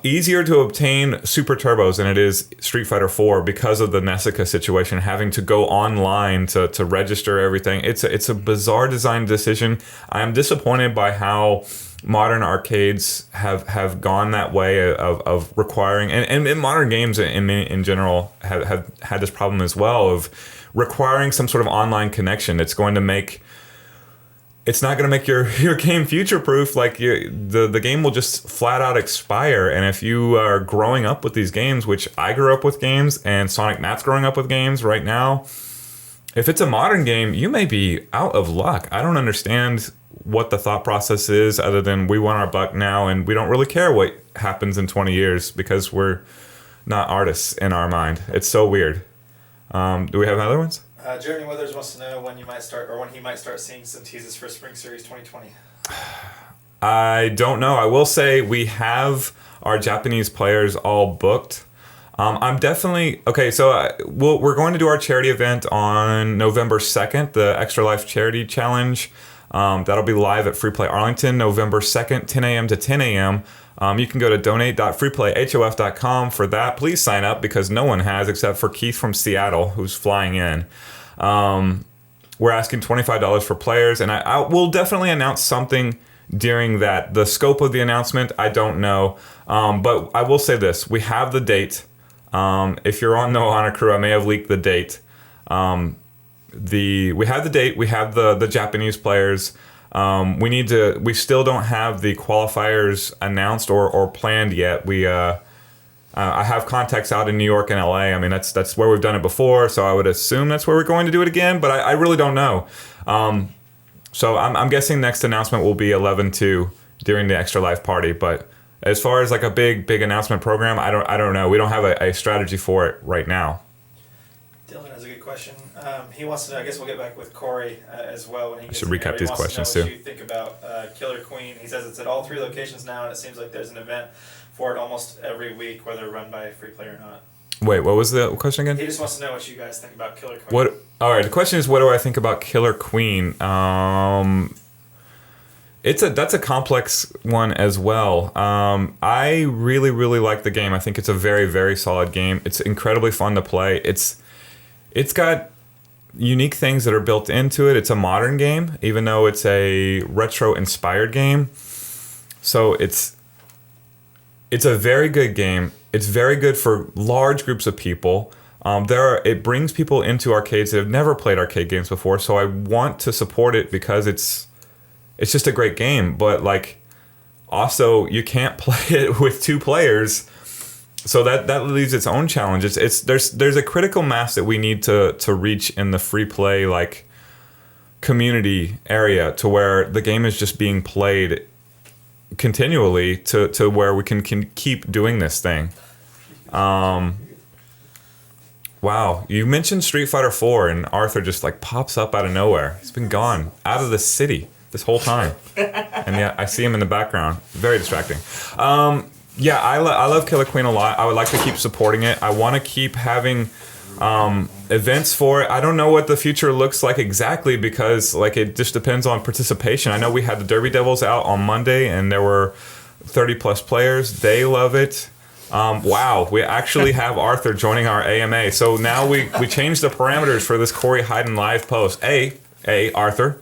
easier to obtain Super Turbos than it is Street Fighter 4 because of the Nessica situation, having to go online to register everything. It's a bizarre design decision. I am disappointed by how modern arcades have gone that way of requiring, and modern games in general have had this problem as well of requiring some sort of online connection. It's not going to make your game future proof. Like the game will just flat out expire. And if you are growing up with these games, which I grew up with games, and Sonic Matt's growing up with games right now, if it's a modern game, you may be out of luck. I don't understand what the thought process is, other than we want our buck now and we don't really care what happens in 20 years because we're not artists in our mind. It's so weird. Do we have other ones? Jeremy Withers wants to know when you might start, or when he might start seeing some teases for Spring Series 2020. I don't know. I will say we have our Japanese players all booked. I'm definitely okay. So we're going to do our charity event on November 2nd, the Extra Life Charity Challenge. That'll be live at Free Play Arlington, November 2nd, 10 a.m. to 10 a.m. You can go to donate.freeplayhof.com for that. Please sign up because no one has except for Keith from Seattle, who's flying in. We're asking $25 for players, and I will definitely announce something during that. The scope of the announcement, I don't know. But I will say this. We have the date. If you're on No Honor Crew, I may have leaked the date. We have the date. We have the Japanese players. We still don't have the qualifiers announced or planned yet. I have contacts out in New York and LA. I mean, that's where we've done it before, so I would assume that's where we're going to do it again, but I really don't know. So I'm guessing next announcement will be 11/2 during the Extra Life party, but as far as like a big announcement program, I don't know. We don't have a strategy for it right now. Dylan has a good question. He wants to know, I guess we'll get back with Corey as well when he gets Should in recap here. He these wants to questions, know too. what you think about Killer Queen. He says it's at all 3 locations now, and it seems like there's an event for it almost every week, whether run by a free player or not. Wait, what was the question again? He just wants to know what you guys think about Killer Queen. What? All right. The question is, what do I think about Killer Queen? That's a complex one as well. I really like the game. I think it's a very, very solid game. It's incredibly fun to play. It's got unique things that are built into it. It's a modern game, even though it's a retro-inspired game. So it's a very good game. It's very good for large groups of people. It brings people into arcades that have never played arcade games before. So I want to support it because it's just a great game. But like, also you can't play it with 2 players. So that leaves its own challenges. There's a critical mass that we need to reach in the free play like community area to where the game is just being played continually to where we can keep doing this thing. Wow, you mentioned Street Fighter 4 and Arthur just like pops up out of nowhere. He's been gone out of the city this whole time, and yeah, I see him in the background. Very distracting. Yeah, I love Killer Queen a lot. I would like to keep supporting it. I want to keep having events for it. I don't know what the future looks like exactly because like it just depends on participation. I know we had the Derby Devils out on Monday and there were 30 plus players. They love it. Wow, we actually have Arthur joining our AMA. So now we changed the parameters for this Corey Herndon live post. Arthur,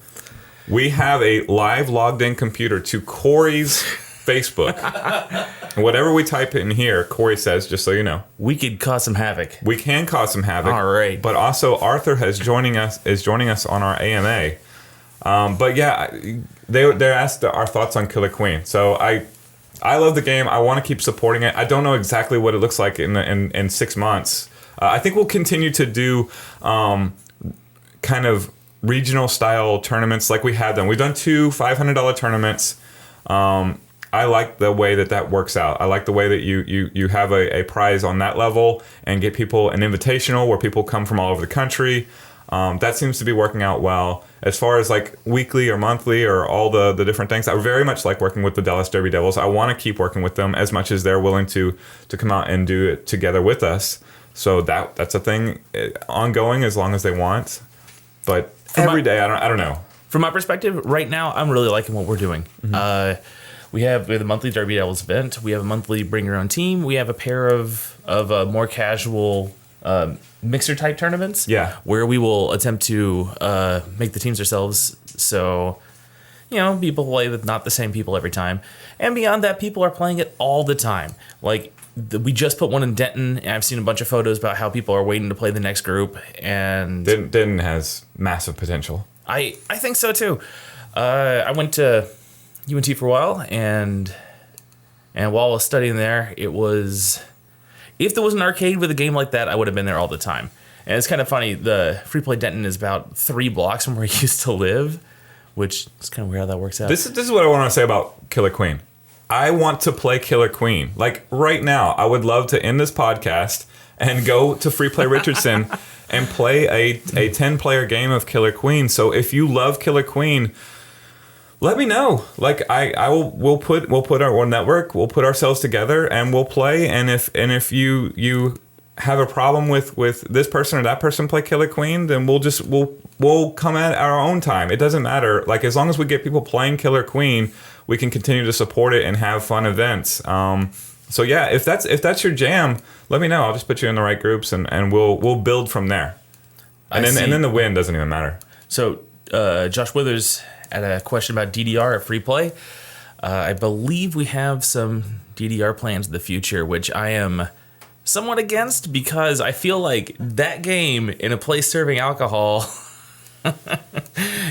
we have a live logged in computer to Corey's Facebook. And whatever we type in here, Corey says, just so you know. We could cause some havoc. We can cause some havoc. All right. But also Arthur is joining us on our AMA. But yeah, they asked our thoughts on Killer Queen. So I love the game. I want to keep supporting it. I don't know exactly what it looks like in 6 months. I think we'll continue to do kind of regional style tournaments like we had them. We've done 2 $500 tournaments. I like the way that works out. I like the way that you have a prize on that level and get people an invitational where people come from all over the country. That seems to be working out well. As far as like weekly or monthly or all the different things, I very much like working with the Dallas Derby Devils. I want to keep working with them as much as they're willing to come out and do it together with us. So that's a thing ongoing as long as they want. But every day, I don't know. From my perspective, right now, I'm really liking what we're doing. Mm-hmm. We have the monthly Derby Devils event. We have a monthly Bring Your Own Team. We have a pair of more casual mixer type tournaments. Yeah. Where we will attempt to make the teams ourselves. So, people play with not the same people every time. And beyond that, people are playing it all the time. Like, we just put one in Denton, and I've seen a bunch of photos about how people are waiting to play the next group. And Denton has massive potential. I think so too. I went to UNT for a while, and while I was studying there, it was, if there was an arcade with a game like that, I would have been there all the time. And it's kind of funny, the Free Play Denton is about 3 blocks from where I used to live, which is kind of weird how that works out. This is what I want to say about Killer Queen. I want to play Killer Queen. Like right now, I would love to end this podcast and go to Free Play Richardson and play a 10-player game of Killer Queen. So if you love Killer Queen, let me know. Like we'll put our network, we'll put ourselves together and we'll play. And if you have a problem with this person or that person play Killer Queen, then we'll come at our own time. It doesn't matter. Like as long as we get people playing Killer Queen, we can continue to support it and have fun events. So yeah, if that's your jam, let me know. I'll just put you in the right groups and we'll build from there. And then the win doesn't even matter. So Josh Withers had a question about DDR at Free Play. I believe we have some DDR plans in the future, which I am somewhat against because I feel like that game in a place serving alcohol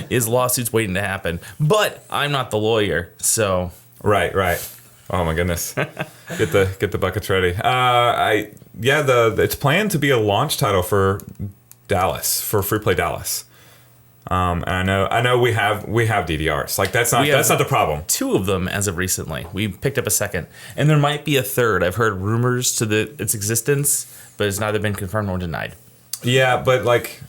is lawsuits waiting to happen. But I'm not the lawyer, so Right. Oh my goodness. Get the buckets ready. It's planned to be a launch title for Dallas, for Free Play Dallas. And I know we have DDRs. Like that's not the problem. 2 of them as of recently. We picked up a second, and there might be a third. I've heard rumors to its existence, but it's neither been confirmed nor denied. Yeah, but like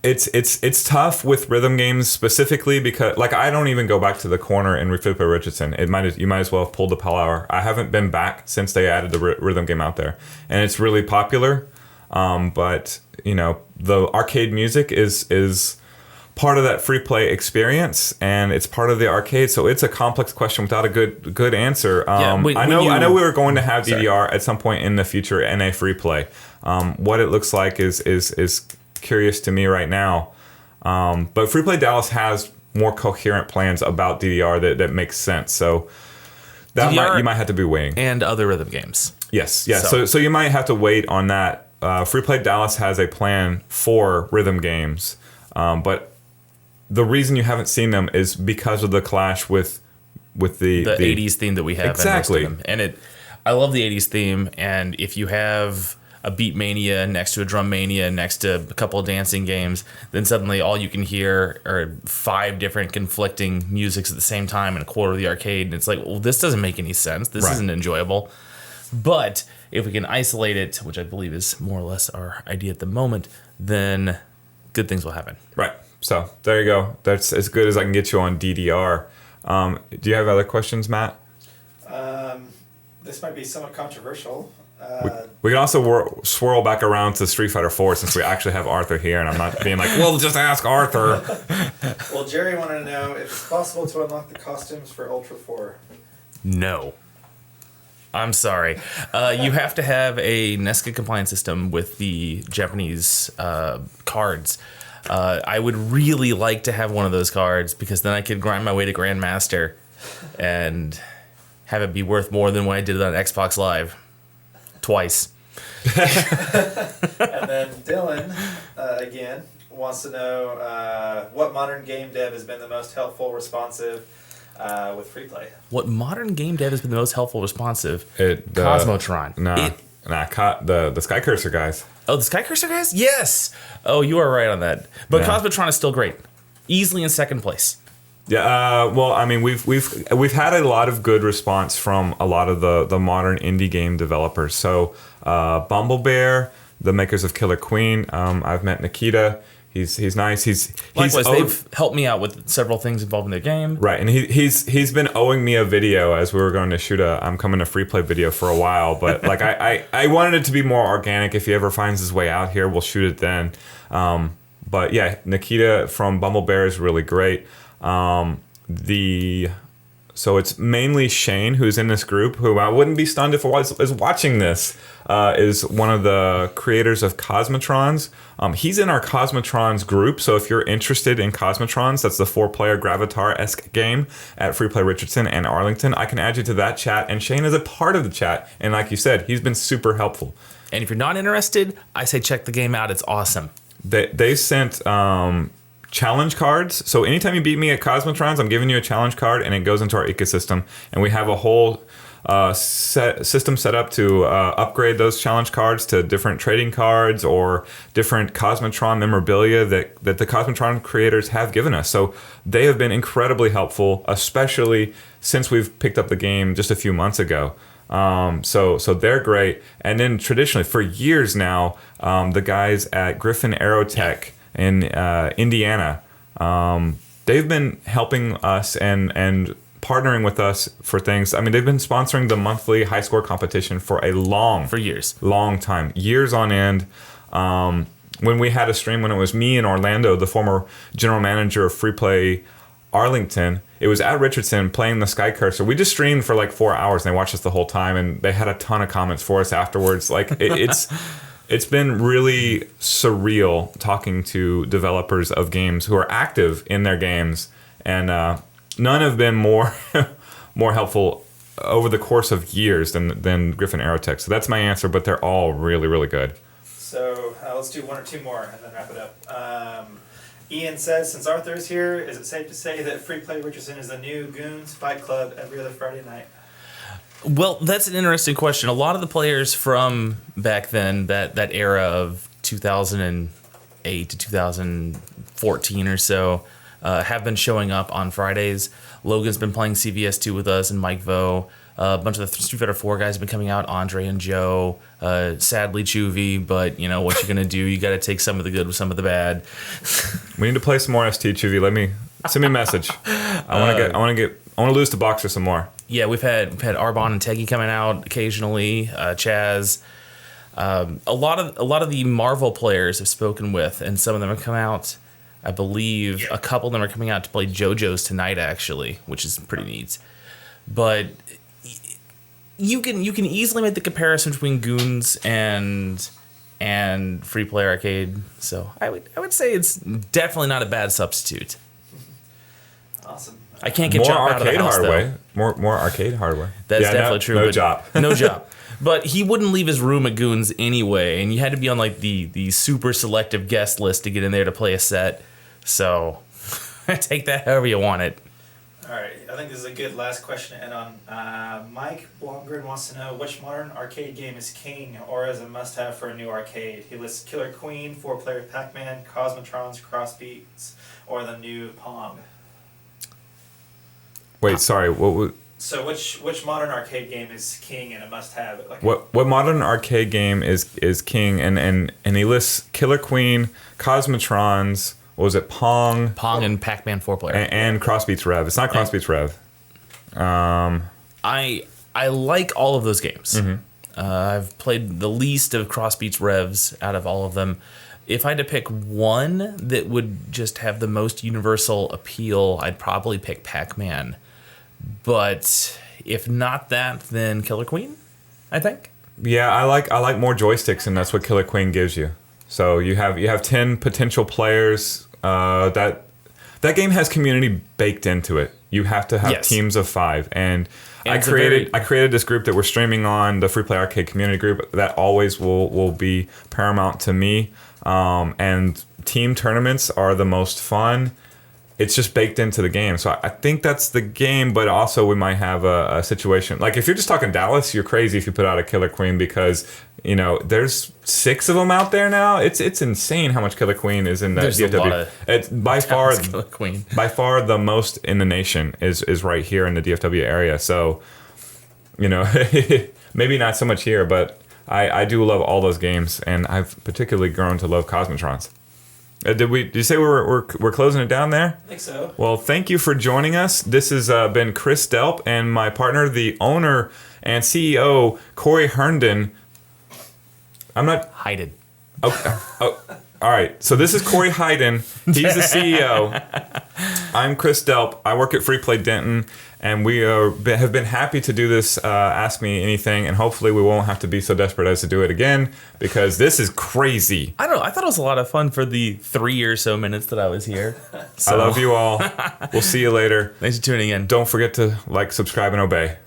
it's tough with rhythm games specifically because like I don't even go back to the corner in Free Play Richardson. You might as well have pulled the Pal Hour. I haven't been back since they added the rhythm game out there, and it's really popular. But you know the arcade music is part of that free play experience, and it's part of the arcade. So it's a complex question without a good answer. I know we were going to have DDR at some point in the future in a free play. What it looks like is curious to me right now. But Free Play Dallas has more coherent plans about DDR that makes sense. So you might have to be waiting. And other rhythm games. Yes. Yeah. So you might have to wait on that. Free Play Dallas has a plan for rhythm games, but the reason you haven't seen them is because of the clash with the 80s theme that we have. Exactly. And I love the 80s theme. And if you have a Beat Mania next to a Drum Mania next to a couple of dancing games, then suddenly all you can hear are 5 different conflicting musics at the same time in a quarter of the arcade. And it's like, well, this doesn't make any sense. This isn't enjoyable. But if we can isolate it, which I believe is more or less our idea at the moment, then good things will happen. Right. So there you go. That's as good as I can get you on DDR. Do you have other questions, Matt? This might be somewhat controversial. We can also swirl back around to Street Fighter 4 since we actually have Arthur here, and I'm not being like, well, just ask Arthur. Well, Jerry wanted to know if it's possible to unlock the costumes for Ultra 4. No. I'm sorry. You have to have a Nesca compliance system with the Japanese cards. I would really like to have one of those cards because then I could grind my way to Grandmaster and have it be worth more than what I did on Xbox Live. Twice. And then Dylan, again, wants to know what modern game dev has been the most helpful, responsive with free play. What modern game dev has been the most helpful, responsive? Cosmotron. Cosmotron. The Sky Cursor guys. Oh, the Sky Cursor guys? Yes. Oh, you are right on that. But Cosmotron is still great. Easily in second place. Yeah. Well, I mean, we've had a lot of good response from a lot of the modern indie game developers. So, Bumblebear, the makers of Killer Queen. I've met Nikita. He's nice. Likewise, they've helped me out with several things involved in their game. Right, and he's been owing me a video as we were going to shoot I'm coming to free play video for a while, but like I wanted it to be more organic. If he ever finds his way out here, we'll shoot it then. But yeah, Nikita from Bumblebear is really great. So it's mainly Shane who's in this group, who I wouldn't be stunned if I was watching this, is one of the creators of Cosmotrons. He's in our Cosmotrons group, so if you're interested in Cosmotrons, that's the 4-player Gravatar-esque game at Free Play Richardson and Arlington, I can add you to that chat, and Shane is a part of the chat, and like you said, he's been super helpful. And if you're not interested, I say check the game out. It's awesome. They sent challenge cards. So anytime you beat me at Cosmotrons, I'm giving you a challenge card, and it goes into our ecosystem. And we have a whole system set up to upgrade those challenge cards to different trading cards or different Cosmotron memorabilia that the Cosmotron creators have given us. So they have been incredibly helpful, especially since we've picked up the game just a few months ago. So they're great. And then traditionally, for years now, the guys at Griffin Aerotech in Indiana, they've been helping us and partnering with us for things. I mean, they've been sponsoring the monthly high score competition for a long time, years on end. When we had a stream, when it was me and Orlando, the former general manager of Free Play Arlington, it was at Richardson playing the Sky Cursor. We just streamed for like 4 hours and they watched us the whole time, and they had a ton of comments for us afterwards. Like it's been really surreal talking to developers of games who are active in their games, and none have been more more helpful over the course of years than Griffin Aerotech. So that's my answer, but they're all really, really good. So let's do one or two more and then wrap it up. Ian says, since Arthur is here, is it safe to say that Free Play Richardson is the new Goons Fight Club every other Friday night? Well, that's an interesting question. A lot of the players from back then, that era of 2008 to 2014 or so, have been showing up on Fridays. Logan's been playing CVS2 with us, and Mike Vo. A bunch of the Street Fighter 4 guys have been coming out. Andre and Joe. Sadly, Chuvy, but you know what you're gonna do. You got to take some of the good with some of the bad. We need to play some more ST, Chuvy. Send me a message. I want to lose to Boxer some more. Yeah, we've had Arbon and Teggy coming out occasionally. Chaz. A lot of the Marvel players have spoken with, and some of them have come out. I believe a couple of them are coming out to play JoJo's tonight, actually, which is pretty neat. But you can easily make the comparison between Goons and Free Play Arcade. So I would say it's definitely not a bad substitute. Awesome. I can't get Chop out of the house, though. More arcade hardware. That's definitely true. No job. No job. But he wouldn't leave his room at Goons anyway, and you had to be on like the super selective guest list to get in there to play a set. So take that however you want it. All right, I think this is a good last question to end on. Mike Blomgren wants to know which modern arcade game is king or is a must-have for a new arcade. He lists Killer Queen, 4-player Pac-Man, Cosmotrons, Crossbeats, or the new Pong. Wait, sorry. What was? So which modern arcade game is king and a must-have? Like What modern arcade game is king? And he lists Killer Queen, Cosmotrons. What was it? Pong and Pac-Man 4-player and Crossbeats Rev. It's not Crossbeats Rev. I like all of those games. Mm-hmm. I've played the least of Crossbeats Revs out of all of them. If I had to pick one that would just have the most universal appeal, I'd probably pick Pac-Man. But if not that, then Killer Queen, I think. Yeah, I like more joysticks, and that's what Killer Queen gives you. So you have 10 potential players. That game has community baked into it. You have to have teams of 5, and I created this group that we're streaming on, the Free Play Arcade community group. That always will be paramount to me. And team tournaments are the most fun. It's just baked into the game. So I think that's the game, but also we might have a situation. Like if you're just talking Dallas, you're crazy if you put out a Killer Queen because, you know, there's 6 of them out there now. It's insane how much Killer Queen is in that DFW. It's by far Killer Queen. By far the most in the nation is right here in the DFW area. So, you know, maybe not so much here, but I do love all those games, and I've particularly grown to love Cosmotrons. Did you say we're closing it down there? I think so. Well, thank you for joining us. This has been Chris Delp and my partner, the owner and CEO, Corey Herndon. I'm not... Hayden. Okay. Oh, all right. So this is Corey Hayden. He's the CEO. I'm Chris Delp. I work at Free Play Denton, and we have been happy to do this Ask Me Anything, and hopefully we won't have to be so desperate as to do it again, because this is crazy. I don't know. I thought it was a lot of fun for the 3 or so minutes that I was here. I love you all. We'll see you later. Thanks for tuning in. Don't forget to like, subscribe, and obey.